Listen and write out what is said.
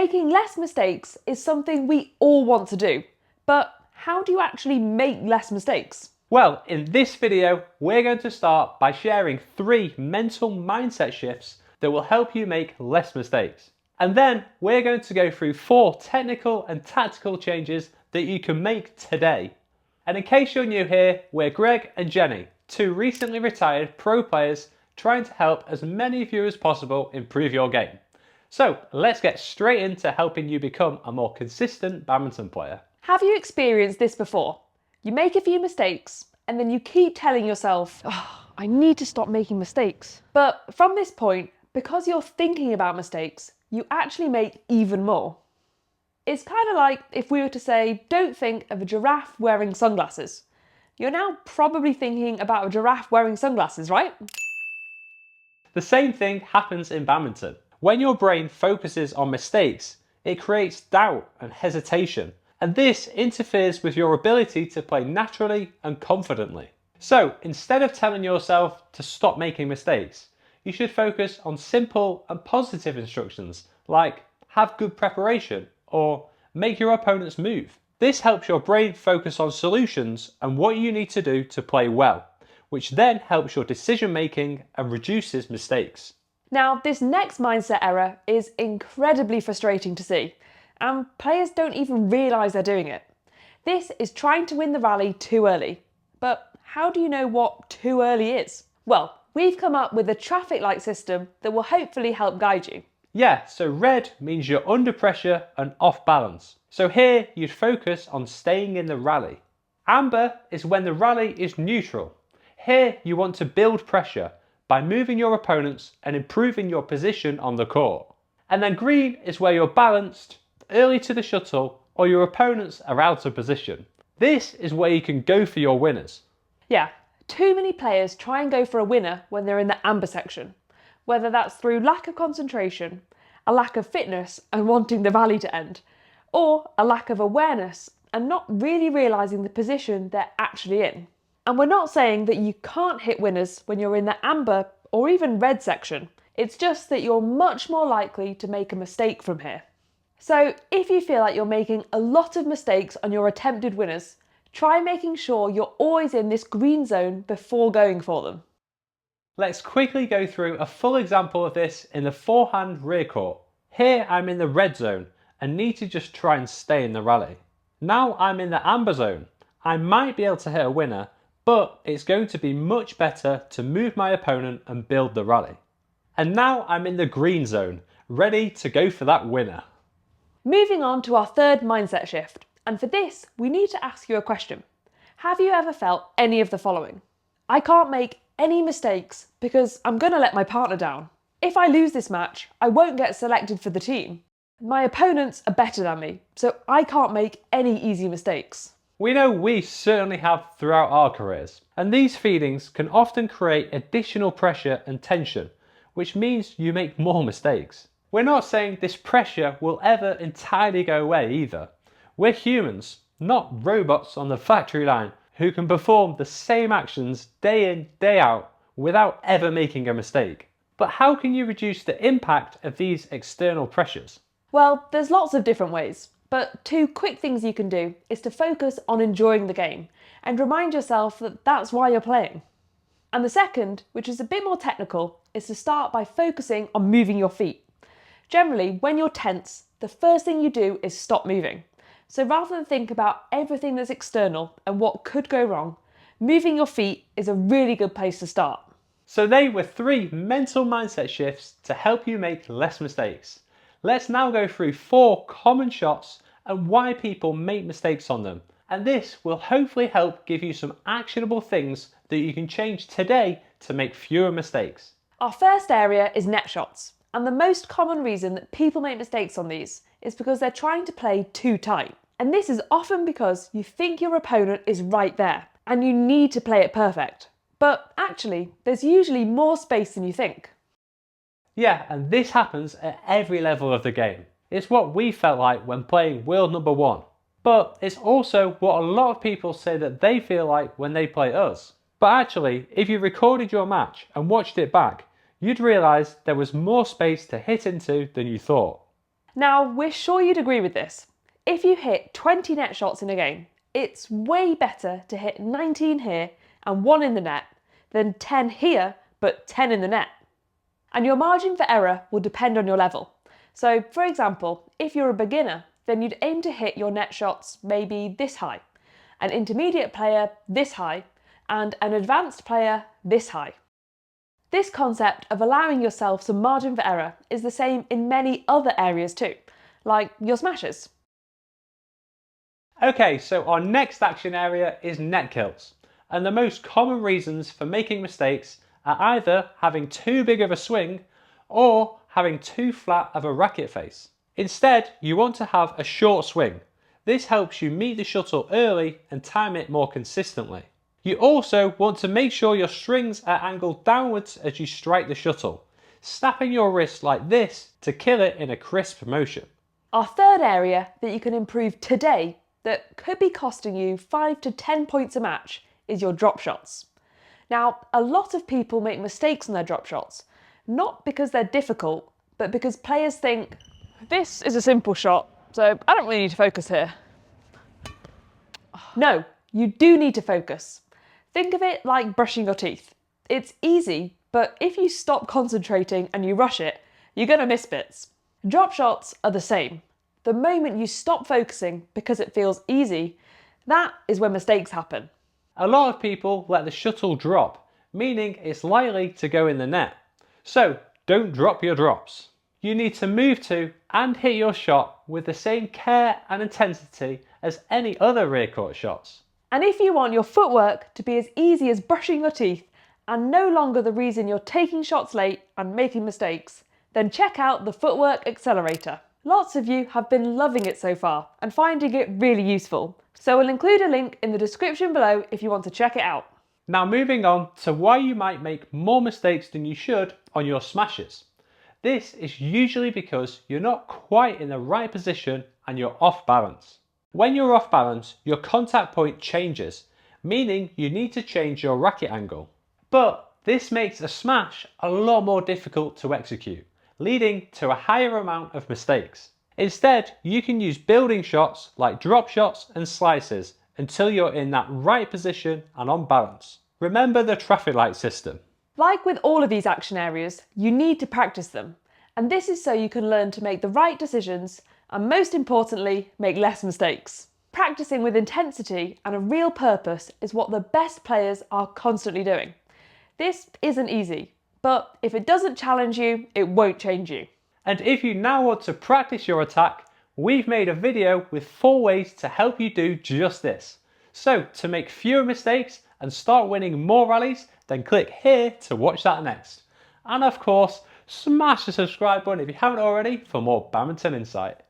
Making less mistakes is something we all want to do, but how do you actually make less mistakes? Well, in this video, we're going to start by sharing 3 mental mindset shifts that will help you make less mistakes. And then we're going to go through 4 technical and tactical changes that you can make today. And in case you're new here, we're Greg and Jenny, 2 recently retired pro players trying to help as many of you as possible improve your game. So let's get straight into helping you become a more consistent badminton player. Have you experienced this before? You make a few mistakes and then you keep telling yourself, I need to stop making mistakes. But from this point, because you're thinking about mistakes, you actually make even more. It's kind of like if we were to say, don't think of a giraffe wearing sunglasses. You're now probably thinking about a giraffe wearing sunglasses, right? The same thing happens in badminton. When your brain focuses on mistakes, it creates doubt and hesitation, and this interferes with your ability to play naturally and confidently. So instead of telling yourself to stop making mistakes, you should focus on simple and positive instructions like have good preparation or make your opponents move. This helps your brain focus on solutions and what you need to do to play well, which then helps your decision making and reduces mistakes. Now, this next mindset error is incredibly frustrating to see, and players don't even realise they're doing it. This is trying to win the rally too early. But how do you know what too early is? Well, we've come up with a traffic light system that will hopefully help guide you. Yeah, so red means you're under pressure and off balance. So here you'd focus on staying in the rally. Amber is when the rally is neutral. Here you want to build pressure by moving your opponents and improving your position on the court. And then green is where you're balanced, early to the shuttle, or your opponents are out of position. This is where you can go for your winners. Yeah, too many players try and go for a winner when they're in the amber section, whether that's through lack of concentration, a lack of fitness and wanting the rally to end, or a lack of awareness and not really realising the position they're actually in. And we're not saying that you can't hit winners when you're in the amber or even red section. It's just that you're much more likely to make a mistake from here. So if you feel like you're making a lot of mistakes on your attempted winners, try making sure you're always in this green zone before going for them. Let's quickly go through a full example of this in the forehand rear court. Here I'm in the red zone and need to just try and stay in the rally. Now I'm in the amber zone. I might be able to hit a winner, but it's going to be much better to move my opponent and build the rally. And now I'm in the green zone, ready to go for that winner. Moving on to our third mindset shift, and for this we need to ask you a question. Have you ever felt any of the following? I can't make any mistakes because I'm going to let my partner down. If I lose this match, I won't get selected for the team. My opponents are better than me, so I can't make any easy mistakes. We know we certainly have throughout our careers, and these feelings can often create additional pressure and tension, which means you make more mistakes. We're not saying this pressure will ever entirely go away either. We're humans, not robots on the factory line who can perform the same actions day in, day out without ever making a mistake. But how can you reduce the impact of these external pressures? Well, there's lots of different ways. But 2 quick things you can do is to focus on enjoying the game and remind yourself that that's why you're playing. And the second, which is a bit more technical, is to start by focusing on moving your feet. Generally, when you're tense, the first thing you do is stop moving. So rather than think about everything that's external and what could go wrong, moving your feet is a really good place to start. So they were 3 mental mindset shifts to help you make less mistakes. Let's now go through 4 common shots and why people make mistakes on them. And this will hopefully help give you some actionable things that you can change today to make fewer mistakes. Our first area is net shots. And the most common reason that people make mistakes on these is because they're trying to play too tight. And this is often because you think your opponent is right there and you need to play it perfect. But actually, there's usually more space than you think. Yeah, and this happens at every level of the game. It's what we felt like when playing world number 1. But it's also what a lot of people say that they feel like when they play us. But actually, if you recorded your match and watched it back, you'd realise there was more space to hit into than you thought. Now, we're sure you'd agree with this. If you hit 20 net shots in a game, it's way better to hit 19 here and 1 in the net than 10 here but 10 in the net. And your margin for error will depend on your level. So, for example, if you're a beginner, then you'd aim to hit your net shots maybe this high, an intermediate player this high, and an advanced player this high. This concept of allowing yourself some margin for error is the same in many other areas too, like your smashes. Okay, so our next action area is net kills. And the most common reasons for making mistakes are either having too big of a swing or having too flat of a racket face. Instead, you want to have a short swing. This helps you meet the shuttle early and time it more consistently. You also want to make sure your strings are angled downwards as you strike the shuttle, snapping your wrist like this to kill it in a crisp motion. Our third area that you can improve today that could be costing you 5 to 10 points a match is your drop shots. Now, a lot of people make mistakes on their drop shots, not because they're difficult, but because players think, this is a simple shot, so I don't really need to focus here. No, you do need to focus. Think of it like brushing your teeth. It's easy, but if you stop concentrating and you rush it, you're going to miss bits. Drop shots are the same. The moment you stop focusing because it feels easy, that is when mistakes happen. A lot of people let the shuttle drop, meaning it's likely to go in the net. So don't drop your drops. You need to move to and hit your shot with the same care and intensity as any other rear court shots. And if you want your footwork to be as easy as brushing your teeth and no longer the reason you're taking shots late and making mistakes, then check out the Footwork Accelerator. Lots of you have been loving it so far and finding it really useful. So we'll include a link in the description below if you want to check it out. Now moving on to why you might make more mistakes than you should on your smashes. This is usually because you're not quite in the right position and you're off balance. When you're off balance, your contact point changes, meaning you need to change your racket angle. But this makes a smash a lot more difficult to execute, leading to a higher amount of mistakes. Instead, you can use building shots like drop shots and slices until you're in that right position and on balance. Remember the traffic light system. Like with all of these action areas, you need to practice them. And this is so you can learn to make the right decisions and, most importantly, make less mistakes. Practicing with intensity and a real purpose is what the best players are constantly doing. This isn't easy, but if it doesn't challenge you, it won't change you. And if you now want to practice your attack, we've made a video with 4 ways to help you do just this. So to make fewer mistakes and start winning more rallies, then click here to watch that next. And of course, smash the subscribe button if you haven't already for more badminton insight.